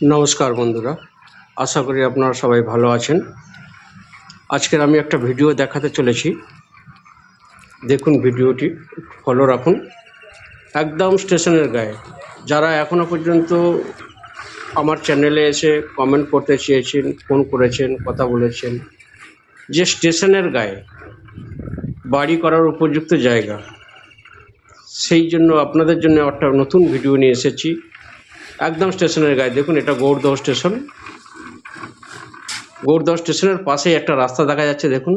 নমস্কার বন্ধুরা, আশা করি আপনারা সবাই ভালো আছেন। আজকের আমি একটা ভিডিও দেখাতে চলেছি। দেখুন ভিডিওটি, ফলো রাখুন। একদম স্টেশনের গায়ে যারা এখনো পর্যন্ত আমার চ্যানেলে এসে কমেন্ট করতে চেয়েছেন, ফোন করেছেন, কথা বলেছেন, যে স্টেশনের গায়ে বাড়ি করার উপযুক্ত জায়গা, সেই জন্য আপনাদের জন্য একটা নতুন ভিডিও নিয়ে এসেছি। একদম স্টেশনের গায়ে দেখুন, এটা গৌড়দহ স্টেশন। গৌড়দহ স্টেশনের পাশেই একটা রাস্তা দেখা যাচ্ছে দেখুন,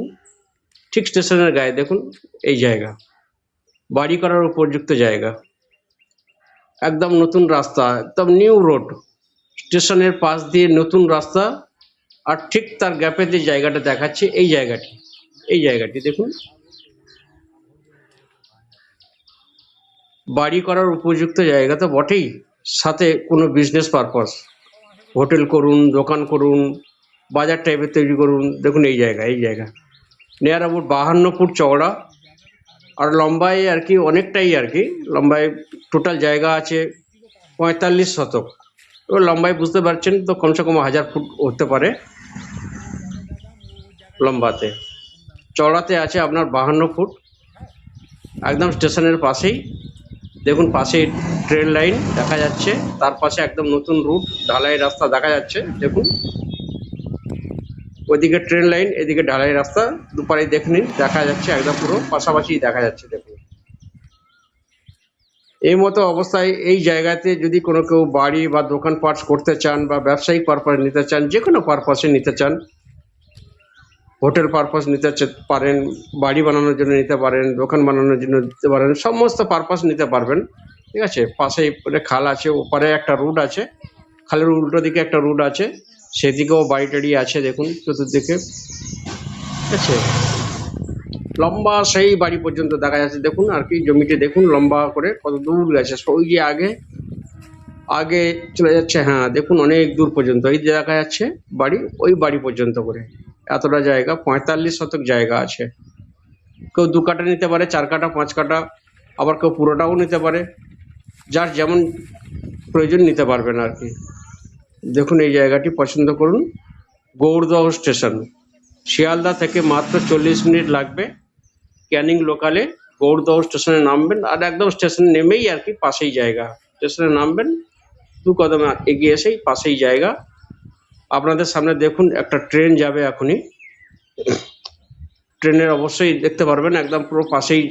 ঠিক স্টেশনের গায়ে দেখুন এই জায়গা বাড়ি করার উপযুক্ত জায়গা। একদম নতুন রাস্তা, একদম নিউ রোড, স্টেশনের পাশ দিয়ে নতুন রাস্তা। আর ঠিক তার গ্যাপে যে জায়গাটা দেখাচ্ছে, এই জায়গাটি দেখুন, বাড়ি করার উপযুক্ত জায়গা তো বটেই, সাথে কোনো বিজনেস পারপাস, হোটেল করুন, দোকান করুন, বাজার টাইপের তৈরি করুন। দেখুন এই জায়গা নিয়ার অ্যাবাউট 52 ফুট চওড়া, আর লম্বায় আর কি অনেকটাই আর কি লম্বায়। টোটাল জায়গা আছে 45 শতক। এবার লম্বায় বুঝতে পারছেন তো, কমসে কম 1000 ফুট হতে পারে লম্বাতে। চওড়াতে আছে আপনার 52 ফুট। একদম স্টেশনের পাশেই দেখুন, পাশেই ট্রেন লাইন দেখা যাচ্ছে, তার পাশে একদম নতুন রুট ঢালাই রাস্তা দেখা যাচ্ছে দেখুন। ওইদিকে ট্রেন লাইন, এদিকে ঢালাই রাস্তা, দুপারে দেখে নিন, দেখা যাচ্ছে একদম পুরো পাশাপাশি দেখা যাচ্ছে দেখুন। এই মতো অবস্থায় এই জায়গাতে যদি কোনো কেউ বাড়ি বা দোকান পার্টস করতে চান, বা ব্যবসায়িক পারপাস নিতে চান, যে কোনো পারপাসে নিতে চান, হোটেল পারপাস নিতে পারেন, বাড়ি বানানোর জন্য নিতে পারেন, দোকান বানানোর জন্য নিতে পারেন, সমস্ত পারপাস নিতে পারবেন। ঠিক আছে, পাশেই খাল আছে, ওপারে একটা রুট আছে, খালের উল্টো দিকে একটা রুট আছে, সেদিকেও বাড়ি টাড়ি আছে দেখুন চতুর্দিকে। ঠিক আছে, লম্বা সেই বাড়ি পর্যন্ত দেখা যাচ্ছে দেখুন। আর কি জমিতে দেখুন লম্বা করে কত দূর গেছে, ওই যে আগে আগে চলে যাচ্ছে। হ্যাঁ দেখুন, অনেক দূর পর্যন্ত এই যে দেখা যাচ্ছে বাড়ি, ওই বাড়ি পর্যন্ত করে এতটা জায়গা, 45 শতক জায়গা আছে। কেউ 2 কাঠা নিতে পারে, 4 কাঠা, 5 কাঠা, আবার কেউ পুরোটাও নিতে পারে, যার যেমন প্রয়োজন নিতে পারবেন আর কি। দেখুন এই জায়গাটি পছন্দ করুন। গৌড়দহ স্টেশন, শিয়ালদা থেকে মাত্র 40 মিনিট লাগবে। ক্যানিং লোকালে গৌড়দহ স্টেশনে নামবেন, আর একদম স্টেশন নেমেই আর কি পাশেই জায়গা। স্টেশনে নামবেন, 2 কদম এগিয়ে এসেই পাশেই জায়গা। আপনাদের সামনে দেখুন একটা ট্রেন যাবে এখনই, ট্রেনের অবশ্যই দেখতে পারবেন, একদম পুরো পাশেই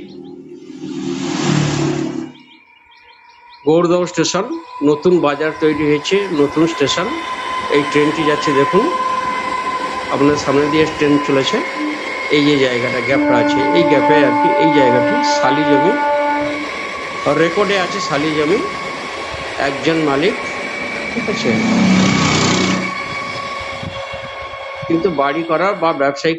গৌড়দহ স্টেশন। নতুন বাজার তৈরি হয়েছে, নতুন স্টেশন। এই ট্রেনটি যাচ্ছে দেখুন, আপনার সামনে দিয়ে ট্রেন চলেছে। এই যে জায়গাটা গ্যাপটা আছে, এই গ্যাপে আর কি এই জায়গাটি শালি জমি, রেকর্ডে আছে শালি জমি, একজন মালিক। ঠিক আছে, কিন্তু বাড়ি করার বা ব্যবসায়িক